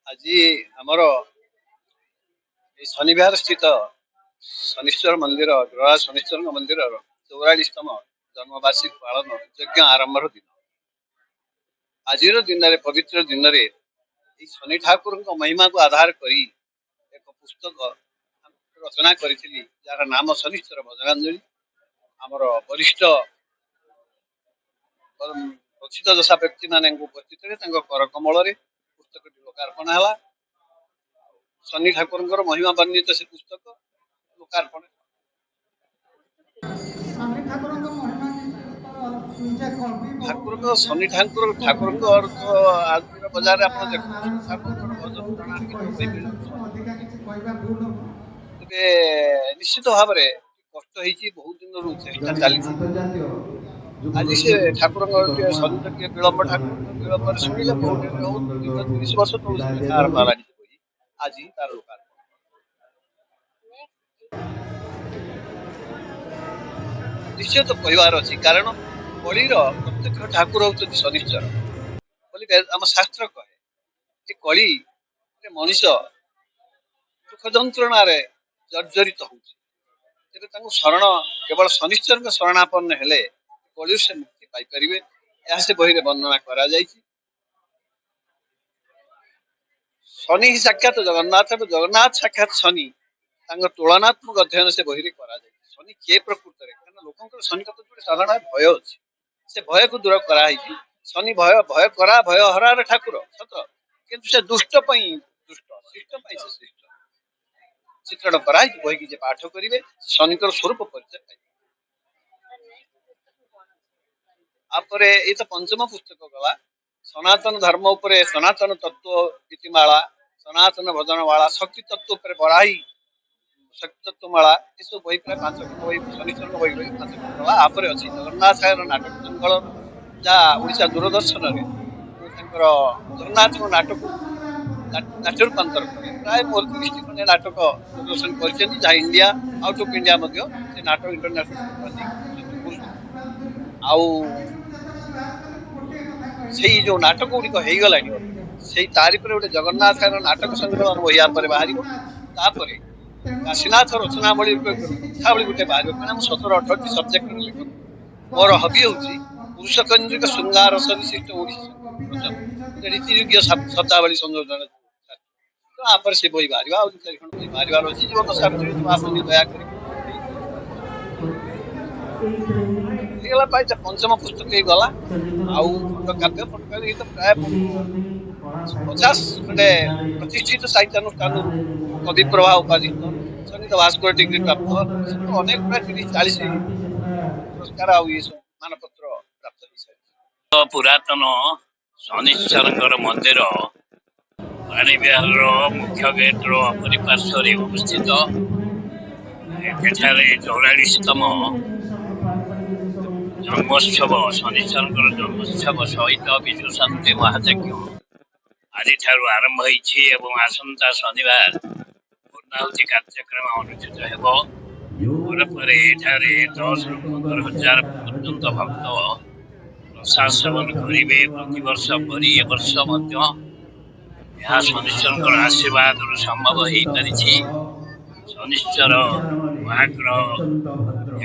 आज आमर शनिवार स्थित शनिश्वर मंदिर ग्रह शनिश्वर मंदिर 44तम जन्मवार्षिक पालन यज्ञ आरंभ दिन आज दिन में पवित्र दिन में शनि ठाकुर महिमा को आधार करी एक पुस्तक रचना करी जार नाम शनिश्वर भजनांजलि आमर वरिष्ठ प्रसिद्ध दशा व्यक्ति मान उपस्थित कर कमल पुस्तक लोकार्पण है। शनि ठाकुर महिमा वर्णित से पुस्तक लोकार्पण ठाकुर शनि ठाकुर ठाकुर अर्थ आज बजार आप ठाकुर भजन प्रणाली निश्चित भाव कष्ट हो बहुत दिन चेष्टा चली आज से ठाकुर शनि विलंब ठाकुर विलंब शुणिले बहुत 30 वर्ष आरंभ आज तार लोकार्पण निश्चित कहबार अच्छी कारण कलिर प्रत्यक्ष ठाकुर होती शनिश्चर आम शास्त्र कहे कली मनीष दुख जंत्रणा जर्जरित हो शरण केवल शनिश्चर शरणापन्न हेले कली से मुक्ति पाइपर यह से बही वर्णना करा शनि ही साक्षात जगन्नाथ जगन्नाथ साक्षात शनि तुलनात्मक अध्ययन से बही करा शनि किए प्रकृत लोक शनि साधारण भय अच्छी से भय को दूर कराई शनि भय भय करा भय हरार ठाकुर सत किंतु से दुष्ट दुष्ट शिष्ट से शिष्ट चित्रण कराई बही की पाठ करेंगे शनि स्वरूप परिचय पाइबे। आपरे ये तो पंचम पुस्तक गला सनातन धर्म उपरे सनातन तत्व गीतिमाला सनातन भजनमाला शक्ति तत्व उपरे बड़ाई शक्ति तत्वमाला ये बही प्राय 5 खंड बही शनिश्वर बही 5 खंड गला आपरे अच्छी जगन्नाथ सागर नाटक जंगल जहाँ ओडिशा दूरदर्शन जगन्नाथ नाटक नाट्य रूपांतर प्राय 30 खंड नाटक प्रदर्शन कर इंडिया आउट ऑफ इंडिया से नाटक इंटरनेशनल से जो नाटक गुड़िक हो गला से तारी पर गोटे जगन्नाथ नाटक संग्रह बही पर बाहर काशीनाथ रचनावली कथावली गोटे बाहर क्या 17-18 सब्जेक्ट लिख मोर हबी हूँ पुरुष केन्द्रिक श्रृंगार रस विशिष्ट रीतियोग्य शब्दावली संयोजन तो आप से बही बाहर 4 खंड बही बाहर अच्छी जीवन सावित्री दया पंचम पुस्तक गला खंडकाव्य फंडकाव्य तो प्राय 50 खंडे प्रतिष्ठित साहित्य अनुष्ठान कवि प्रभा उपाधि सन्निध भास्कर डिग्री प्राप्त अनेक प्राय 30-40 पुरस्कार मानपत्र प्राप्त विषय पुरातन शनिश्चर मंदिर पाणी विहार मुख्य गेट परिपार्श्वर उपस्थित 44तम जन्मोत्सव शनिश्चर जन्मोत्सव सहित विजु शांति महायज्ञ आज आरंभ हो आसंता शनिवार पूर्णाहुति कार्यक्रम अनुष्ठित होपर 10-15 पर्यंत भक्त प्रसाद सेवन करेंगे प्रतिवर्ष पर ए वर्ष यह शनिश्चर आशीर्वाद संभव हो पारि शनिश्चर महाग्रह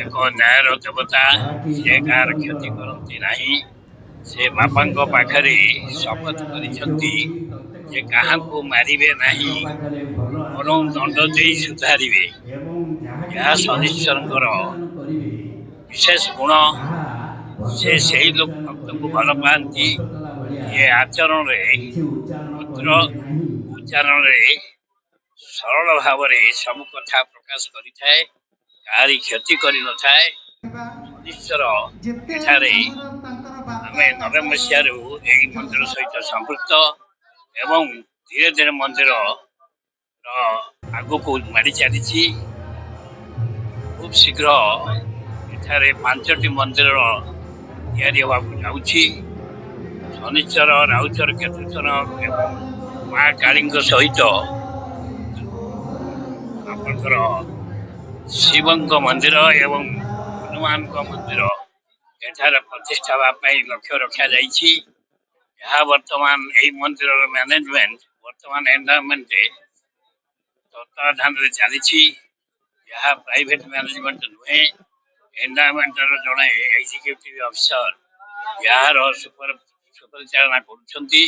एक न्यायर देवता से कार क्षति करती नहीं से बापा पाखरे शपथ कर क्या मारे नहीं बरं दंड दे सुधारे यह शनिश्चर विशेष गुण से लोक भक्त को भल पाती ये आचरण पुत्र उच्चारण सरल भाव सब कथा प्रकाश करें कारी क्षति कर शनिश्चर आम 90 मसीह मंदिर सहित संपृक्त एवं धीरे धीरे मंदिर आग को मारी चली खूब शीघ्र एठारे 5टी मंदिर जाऊँगी शनिश्चर राउचर केतुचर एवं माँ काली सहित आपंकर शिव मंदिर एवं हनुमान मंदिर एठार प्रतिष्ठा लक्ष्य रखा वर्तमान यही मंदिर मैनेजमेंट ବର୍ତ୍ତମାନ ଏନ୍ଭାରମେଣ୍ଟରେ ତତ୍ତ୍ୱାବଧାନରେ ଚାଲିଛି। ଏହା ପ୍ରାଇଭେଟ ମ୍ୟାନେଜମେଣ୍ଟ ନୁହେଁ, ଏନ୍ଭାରମେଣ୍ଟର ଜଣେ ଏକ୍ଜିକ୍ୟୁଟିଭ ଅଫିସର ଏହାର ସୁପରିଚାଳନା କରୁଛନ୍ତି।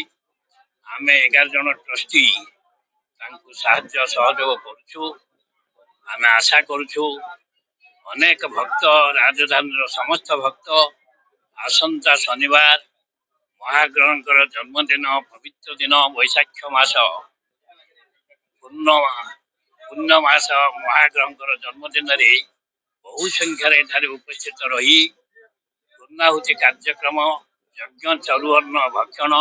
ଆମେ 11 ଜଣ ଟ୍ରଷ୍ଟି ତାଙ୍କୁ ସାହାଯ୍ୟ ସହଯୋଗ କରୁଛୁ। ଆମେ ଆଶା କରୁଛୁ ଅନେକ ଭକ୍ତ, ରାଜଧାନୀର ସମସ୍ତ ଭକ୍ତ ଆସନ୍ତା ଶନିବାର ମହାଗ୍ରହଙ୍କର ଜନ୍ମଦିନ, ପବିତ୍ର ଦିନ, ବୈଶାଖ ମାସ ପୂର୍ଣ୍ଣ ମାସ ମହାଗ୍ରହଙ୍କର ଜନ୍ମଦିନରେ ବହୁ ସଂଖ୍ୟାରେ ଏଠାରେ ଉପସ୍ଥିତ ରହି ପୂର୍ଣ୍ଣାହୁତି କାର୍ଯ୍ୟକ୍ରମ, ଯଜ୍ଞ ଚରୁଅନ୍ନ ଭକ୍ଷଣ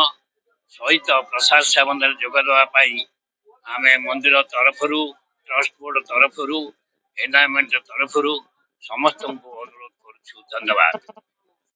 ସହିତ ପ୍ରସାଦ ସେବନରେ ଯୋଗ ଦେବା ପାଇଁ ଆମେ ମନ୍ଦିର ତରଫରୁ, ଟ୍ରଷ୍ଟ ବୋର୍ଡ ତରଫରୁ, ଏନ୍ଭାରମେଣ୍ଟ ତରଫରୁ ସମସ୍ତଙ୍କୁ ଅନୁରୋଧ କରୁଛୁ। ଧନ୍ୟବାଦ।